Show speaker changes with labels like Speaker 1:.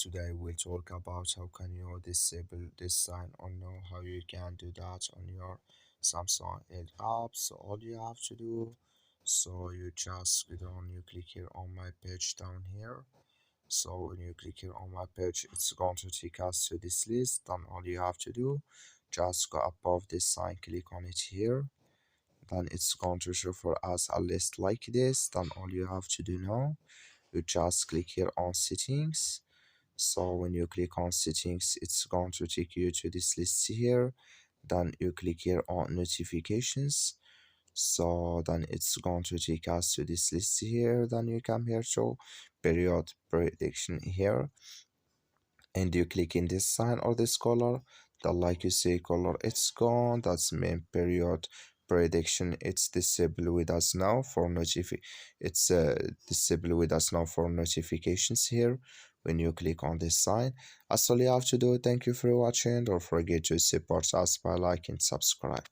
Speaker 1: Today we'll talk about how can you disable this sign or know how you can do that on your Samsung Edge app. So all you have to do, so you just go down, you click here on my page down here. So when you click here on my page, it's going to take us to this list. Then all you have to do, just go above this sign, click on it here. Then it's going to show for us a list like this. Then all you have to do now, you just click here on settings. So when you click on settings, it's going to take you to this list here. Then you click here on notifications. So then it's going to take us to this list here. Then you come here to period prediction here, and you click in this sign or this color. The like you say color, it's gone. That's main period prediction. It's disabled with us now for it's disabled with us now for notifications here. When you click on this sign, that's all you have to do. Thank you for watching. Don't forget to support us by liking, subscribe.